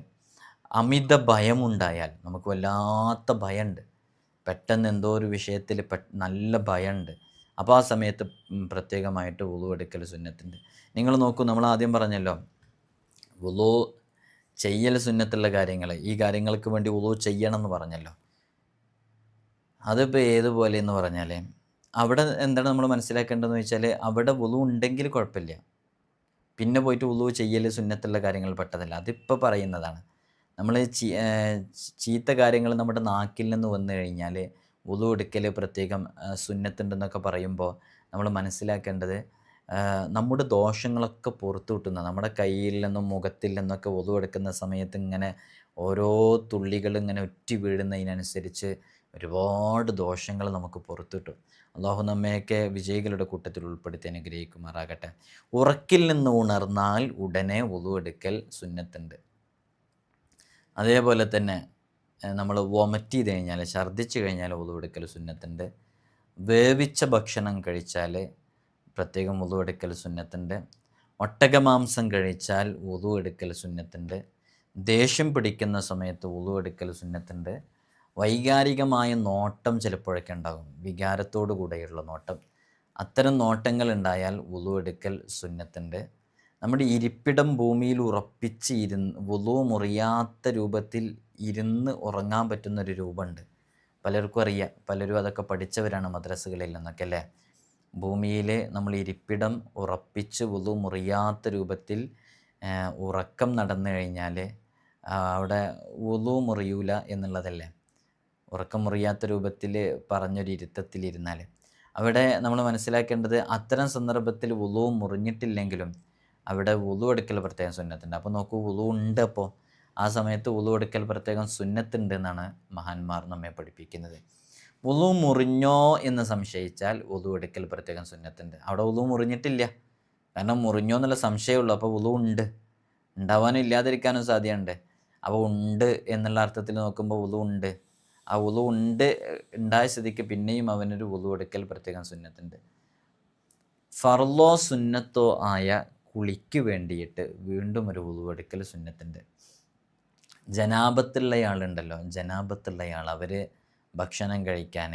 അമിത ഭയമുണ്ടായാൽ, നമുക്ക് വല്ലാത്ത ഭയമുണ്ട്, പെട്ടെന്ന് എന്തോ ഒരു വിഷയത്തിൽ നല്ല ഭയമുണ്ട്, അപ്പോൾ ആ സമയത്ത് പ്രത്യേകമായിട്ട് വുളു എടുക്കൽ സുന്നത്തുണ്ട്. നിങ്ങൾ നോക്കൂ, നമ്മൾ ആദ്യം പറഞ്ഞല്ലോ വുളു ചെയ്യൽ സുന്നത്തുള്ള കാര്യങ്ങൾ, ഈ കാര്യങ്ങൾക്ക് വേണ്ടി വുളു ചെയ്യണം എന്ന് പറഞ്ഞല്ലോ. അതിപ്പോൾ ഏതുപോലെ എന്ന് പറഞ്ഞാൽ അവിടെ എന്താണ് നമ്മൾ മനസ്സിലാക്കേണ്ടതെന്ന് വെച്ചാൽ, അവിടെ വുളു ഉണ്ടെങ്കിൽ കുഴപ്പമില്ല, പിന്നെ പോയിട്ട് വുളു ചെയ്യൽ സുന്നത്തുള്ള കാര്യങ്ങൾ പെട്ടതല്ല. അതിപ്പോൾ പറയുന്നതാണ്. നമ്മൾ ചീത്ത കാര്യങ്ങൾ നമ്മുടെ നാക്കിൽ നിന്ന് വന്നു കഴിഞ്ഞാൽ വുളു എടുക്കൽ പ്രത്യേകം സുന്നത്തുണ്ടെന്നൊക്കെ പറയുമ്പോൾ നമ്മൾ മനസ്സിലാക്കേണ്ടത്, നമ്മുടെ ദോഷങ്ങളൊക്കെ പുറത്തു കിട്ടുന്ന, നമ്മുടെ കയ്യിൽ നിന്നും മുഖത്തിൽ നിന്നൊക്കെ വുളു എടുക്കുന്ന സമയത്ത് ഇങ്ങനെ ഓരോ തുള്ളികൾ ഇങ്ങനെ ഉറ്റി വീഴുന്നതിനനുസരിച്ച് ഒരുപാട് ദോഷങ്ങൾ നമുക്ക് പുറത്തു കിട്ടും. അള്ളാഹു നമ്മയൊക്കെ വിജയികളുടെ കൂട്ടത്തിൽ ഉൾപ്പെടുത്തി അനുഗ്രഹിക്കുമാറാകട്ടെ. ഉറക്കിൽ നിന്ന് ഉണർന്നാൽ ഉടനെ വുളു എടുക്കൽ സുന്നത്തുണ്ട്. അതേപോലെ തന്നെ നമ്മൾ വൊമിറ്റ് ചെയ്ത് കഴിഞ്ഞാൽ, ഛർദ്ദിച്ച് കഴിഞ്ഞാൽ വുളു എടുക്കൽ സുന്നത്തുണ്ട്. വേവിച്ച ഭക്ഷണം കഴിച്ചാൽ പ്രത്യേകം വുളു എടുക്കൽ സുന്നത്തുണ്ട്. ഒട്ടകമാംസം കഴിച്ചാൽ വുളു എടുക്കൽ സുന്നത്തുണ്ട്. ദേഷ്യം പിടിക്കുന്ന സമയത്ത് വുളു എടുക്കൽ സുന്നത്തുണ്ട്. വൈകാരികമായ നോട്ടം ചിലപ്പോഴൊക്കെ ഉണ്ടാകും, വികാരത്തോടു കൂടെയുള്ള നോട്ടം. അത്തരം നോട്ടങ്ങൾ ഉണ്ടായാൽ വുളു എടുക്കൽ സുന്നത്തുണ്ട്. നമ്മുടെ ഇരിപ്പിടം ഭൂമിയിൽ ഉറപ്പിച്ച് വുളു മുറിയാത്ത രൂപത്തിൽ ഇരുന്ന് ഉറങ്ങാൻ പറ്റുന്നൊരു രൂപമുണ്ട്. പലർക്കും അറിയാം, പലരും അതൊക്കെ പഠിച്ചവരാണ് മദ്രസകളിൽ നിന്നൊക്കെ അല്ലേ. ഭൂമിയിൽ നമ്മൾ ഇരിപ്പിടം ഉറപ്പിച്ച് വുളു മുറിയാത്ത രൂപത്തിൽ ഉറക്കം നടന്നു കഴിഞ്ഞാൽ അവിടെ വുളു മുറിയൂല എന്നുള്ളതല്ലേ. ഉറക്കം മുറിയാത്ത രൂപത്തിൽ പറഞ്ഞൊരു ഇരുത്തത്തിലിരുന്നാൽ അവിടെ നമ്മൾ മനസ്സിലാക്കേണ്ടത്, അത്തരം സന്ദർഭത്തിൽ വുളു മുറിഞ്ഞിട്ടില്ലെങ്കിലും അവിടെ വുളു എടുക്കൽ പ്രത്യേകം സുന്നത്തുണ്ട്. അപ്പോൾ നോക്കൂ, വുളു ഉണ്ട്. അപ്പോൾ ആ സമയത്ത് വുളു എടുക്കൽ പ്രത്യേകം സുന്നത്തുണ്ട് എന്നാണ് മഹാന്മാർ നമ്മെ പഠിപ്പിക്കുന്നത്. വുളു മുറിഞ്ഞോ എന്ന് സംശയിച്ചാൽ വുളു എടുക്കൽ പ്രത്യേകം സുന്നത്തുണ്ട്. അവിടെ വുളു മുറിഞ്ഞിട്ടില്ല, കാരണം മുറിഞ്ഞോ എന്നുള്ള സംശയമുള്ളൂ. അപ്പോൾ വുളു ഉണ്ട്, ഉണ്ടാവാനും ഇല്ലാതിരിക്കാനും സാധ്യതയുണ്ട്. അപ്പോൾ ഉണ്ട് എന്നുള്ള അർത്ഥത്തിൽ നോക്കുമ്പോൾ വുളു ഉണ്ട്. ആ വുളു ഉണ്ടായ സ്ഥിതിക്ക് പിന്നെയും അവനൊരു വുളു എടുക്കൽ പ്രത്യേകം സുന്നത്തുണ്ട്. ഫർളോ സുന്നത്തോ ആയ കുളിക്ക് വേണ്ടിയിട്ട് വീണ്ടും ഒരു വുളു എടുക്കൽ സുന്നത്തുണ്ട്. ജനാബത്തുള്ളയാളുണ്ടല്ലോ, ജനാബത്തുള്ളയാൾ അവർ ഭക്ഷണം കഴിക്കാൻ,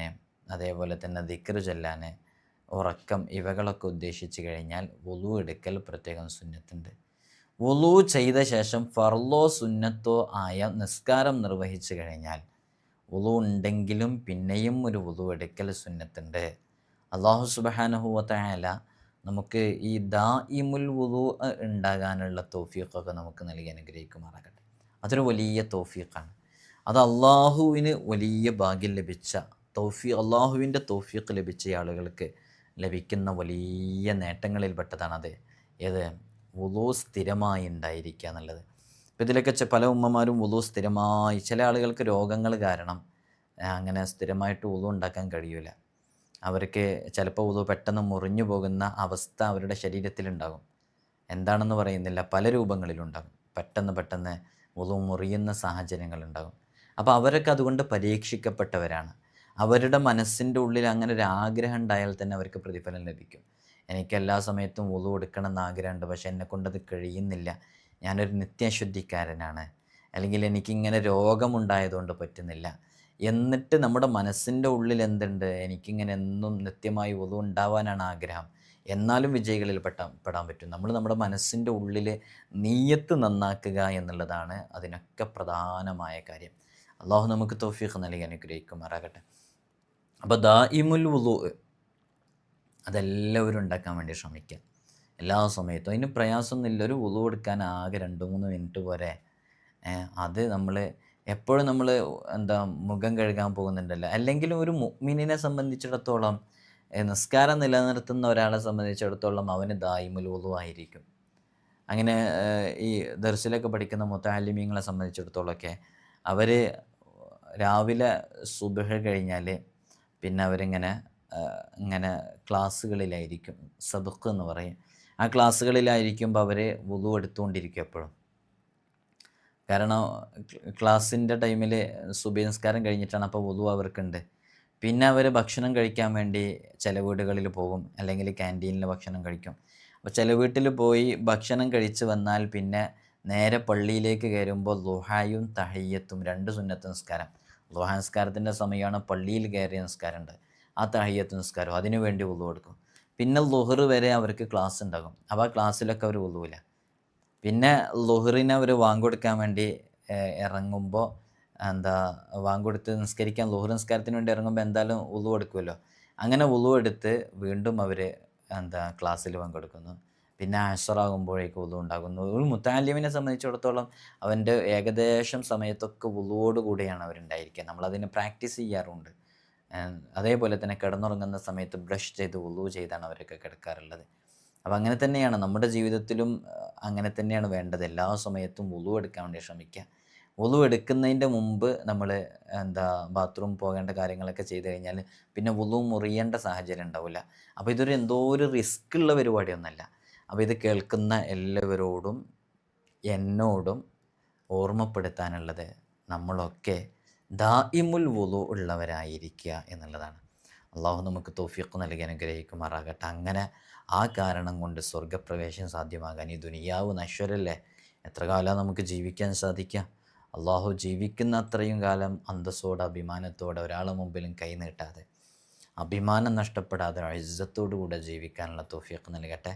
അതേപോലെ തന്നെ ദിക്റ് ചൊല്ലാൻ, ഉറക്കം ഇവകളൊക്കെ ഉദ്ദേശിച്ച് കഴിഞ്ഞാൽ വുളു എടുക്കൽ പ്രത്യേകം സുന്നത്തുണ്ട്. വുളു ചെയ്ത ശേഷം ഫർളോ സുന്നത്തോ ആയ നിസ്കാരം നിർവഹിച്ചു കഴിഞ്ഞാൽ വുളു ഉണ്ടെങ്കിലും പിന്നെയും ഒരു വുളു എടുക്കൽ സുന്നത്തുണ്ട്. അല്ലാഹു സുബ്ഹാനഹു വ തആല നമുക്ക് ഈ ദായിമുൽ വുളു ഉണ്ടാകാനുള്ള തൗഫീഖൊക്കെ നമുക്ക് നൽകി അനുഗ്രഹിക്കുമാറാകട്ടെ. അതൊരു വലിയ തൗഫീഖാണ്. അത് അള്ളാഹുവിന് വലിയ ഭാഗ്യം ലഭിച്ച അള്ളാഹുവിൻ്റെ തൗഫീഖ് ലഭിച്ച ആളുകൾക്ക് ലഭിക്കുന്ന വലിയ നേട്ടങ്ങളിൽപ്പെട്ടതാണത്. ഏത്? വുളു സ്ഥിരമായി ഉണ്ടായിരിക്കുക എന്നുള്ളത്. അപ്പോൾ ഇതിലൊക്കെ പല ഉമ്മമാരും വുളു സ്ഥിരമായി, ചില ആളുകൾക്ക് രോഗങ്ങൾ കാരണം അങ്ങനെ സ്ഥിരമായിട്ട് വുളു ഉണ്ടാക്കാൻ കഴിയില്ല. അവർക്ക് ചിലപ്പോൾ വുളു പെട്ടെന്ന് മുറിഞ്ഞു പോകുന്ന അവസ്ഥ അവരുടെ ശരീരത്തിലുണ്ടാകും. എന്താണെന്ന് പറയുന്നില്ല, പല രൂപങ്ങളിലുണ്ടാകും. പെട്ടെന്ന് വുളു മുറിയുന്ന സാഹചര്യങ്ങളുണ്ടാകും. അപ്പോൾ അവരൊക്കെ അതുകൊണ്ട് പരീക്ഷിക്കപ്പെട്ടവരാണ്. അവരുടെ മനസ്സിൻ്റെ ഉള്ളിൽ അങ്ങനെ ഒരു ആഗ്രഹം ഉണ്ടായാൽ തന്നെ അവർക്ക് പ്രതിഫലം ലഭിക്കും. എനിക്ക് എല്ലാ സമയത്തും വുളു എടുക്കണം എന്ന് ആഗ്രഹമുണ്ട്, പക്ഷേ എന്നെക്കൊണ്ടത് കഴിയുന്നില്ല, ഞാനൊരു നിത്യശുദ്ധിക്കാരനാണ്, അല്ലെങ്കിൽ എനിക്കിങ്ങനെ രോഗമുണ്ടായതുകൊണ്ട് പറ്റുന്നില്ല, എന്നിട്ട് നമ്മുടെ മനസ്സിൻ്റെ ഉള്ളിൽ എന്തുണ്ട്, എനിക്കിങ്ങനെ എന്നും നിത്യമായി വുളു ഉണ്ടാവാനാണ് ആഗ്രഹം, എന്നാലും വിജയികളിൽ പെടാൻ പറ്റും. നമ്മൾ നമ്മുടെ മനസ്സിൻ്റെ ഉള്ളിൽ നീയത്ത് നന്നാക്കുക എന്നുള്ളതാണ് അതിനൊക്കെ പ്രധാനമായ കാര്യം. അള്ളാഹു നമുക്ക് തൗഫീഖ് നൽകി അനുഗ്രഹിക്കുമാറാകട്ടെ. അപ്പോൾ ദായിമുൽ വുളു അതെല്ലാവരും ഉണ്ടാക്കാൻ വേണ്ടി ശ്രമിക്കുക എല്ലാ സമയത്തും. അതിന് പ്രയാസമൊന്നുമില്ല. ഒരു വുളു എടുക്കാൻ ആകെ 2-3 മിനിറ്റ് പോരെ. അത് നമ്മൾ എപ്പോഴും നമ്മൾ മുഖം കഴുകാൻ പോകുന്നുണ്ടല്ലോ. അല്ലെങ്കിൽ ഒരു മുഅ്മിനിനെ സംബന്ധിച്ചിടത്തോളം, നിസ്കാരം നിലനിർത്തുന്ന ഒരാളെ സംബന്ധിച്ചിടത്തോളം അവന് ദായിമുൽ വുളു ആയിരിക്കും. അങ്ങനെ ഈ ദർസിലൊക്കെ പഠിക്കുന്ന മുതഅല്ലിമീങ്ങളെ സംബന്ധിച്ചിടത്തോളമൊക്കെ അവർ രാവിലെ സുബ്ഹ് കഴിഞ്ഞാൽ പിന്നെ അവരിങ്ങനെ ഇങ്ങനെ ക്ലാസ്സുകളിലായിരിക്കും, സബഖ് എന്ന് പറയും. ആ ക്ലാസ്സുകളിലായിരിക്കുമ്പോൾ അവർ വുളു എടുത്തുകൊണ്ടിരിക്കും എപ്പോഴും. കാരണം ക്ലാസ്സിൻ്റെ ടൈമിൽ സുബഹി നിസ്കാരം കഴിഞ്ഞിട്ടാണ്, അപ്പോൾ വുളു അവർക്കുണ്ട്. പിന്നെ അവർ ഭക്ഷണം കഴിക്കാൻ വേണ്ടി ചില വീടുകളിൽ പോകും, അല്ലെങ്കിൽ ക്യാൻറ്റീനിൽ ഭക്ഷണം കഴിക്കും. അപ്പോൾ ചില വീട്ടിൽ പോയി ഭക്ഷണം കഴിച്ച് വന്നാൽ പിന്നെ നേരെ പള്ളിയിലേക്ക് കയറുമ്പോൾ ളുഹായും തഹയ്യത്തും 2 സുന്നത്ത് നിസ്കാരം. ളുഹാ നിസ്കാരത്തിൻ്റെ സമയമാണ് പള്ളിയിൽ കയറിയ നിസ്കാരമുണ്ട്, ആ തഹയ്യത്ത് നിസ്കാരം, അതിനു വേണ്ടി വുളു എടുക്കും. പിന്നെ ളുഹർ വരെ അവർക്ക് ക്ലാസ് ഉണ്ടാകും. അപ്പോൾ ആ ക്ലാസ്സിലൊക്കെ അവർ വുളുവില്ല. പിന്നെ ളുഹറിനെ അവർ വാങ്കൊടുക്കാൻ വേണ്ടി ഇറങ്ങുമ്പോൾ വാങ്കൊടുത്ത് നിസ്കരിക്കാൻ, ളുഹർ നിസ്കാരത്തിന് വേണ്ടി ഇറങ്ങുമ്പോൾ എന്തായാലും വുളു എടുക്കുമല്ലോ. അങ്ങനെ വുളു എടുത്ത് വീണ്ടും അവർ ക്ലാസ്സിൽ പങ്കെടുക്കുന്നു. പിന്നെ അസറാകുമ്പോഴേക്ക് വുളു ഉണ്ടാകുന്നു. ഒരു മുതഅല്ലിമിനെ സംബന്ധിച്ചിടത്തോളം അവൻ്റെ ഏകദേശം സമയത്തൊക്കെ വുളുവോട് കൂടിയാണ് അവരുണ്ടായിരിക്കുക. നമ്മളതിന് പ്രാക്ടീസ് ചെയ്യാറുണ്ട്. അതേപോലെ തന്നെ കിടന്നുറങ്ങുന്ന സമയത്ത് ബ്രഷ് ചെയ്ത് വുളു ചെയ്താണ് അവരൊക്കെ കിടക്കാറുള്ളത്. അപ്പോൾ അങ്ങനെ തന്നെയാണ് നമ്മുടെ ജീവിതത്തിലും, അങ്ങനെ തന്നെയാണ് വേണ്ടത്. എല്ലാ സമയത്തും വുളു എടുക്കാൻ വേണ്ടി ശ്രമിക്കുക. വുളു എടുക്കുന്നതിൻ്റെ മുമ്പ് നമ്മൾ ബാത്റൂം പോകേണ്ട കാര്യങ്ങളൊക്കെ ചെയ്ത് കഴിഞ്ഞാൽ പിന്നെ വുളു മുറിയേണ്ട സാഹചര്യം ഉണ്ടാവില്ല. അപ്പോൾ ഇതൊരു എന്തോ ഒരു റിസ്ക് ഉള്ള പരിപാടിയൊന്നുമല്ല. അപ്പോൾ ഇത് കേൾക്കുന്ന എല്ലാവരോടും എന്നോടും ഓർമ്മപ്പെടുത്താനുള്ളത്, നമ്മളൊക്കെ ദായിമുൽ വുളു ഉള്ളവരായിരിക്കുക എന്നുള്ളതാണ്. അള്ളാഹു നമുക്ക് തൗഫീഖ് നൽകി അനുഗ്രഹിക്കുമാറാകട്ടെ. അങ്ങനെ ആ കാരണം കൊണ്ട് സ്വർഗപ്രവേശം സാധ്യമാകാൻ, ഈ ദുനിയാവ് നശ്വരല്ലേ, എത്ര കാലം നമുക്ക് ജീവിക്കാൻ സാധിക്കുക? അള്ളാഹു ജീവിക്കുന്ന അത്രയും കാലം അന്തസ്സോടെ അഭിമാനത്തോടെ ഒരാളെ മുമ്പിലും കൈ നീട്ടാതെ, അഭിമാനം നഷ്ടപ്പെടാതെ ഇസ്സത്തോടു കൂടെ ജീവിക്കാനുള്ള തൗഫീഖ് നൽകട്ടെ.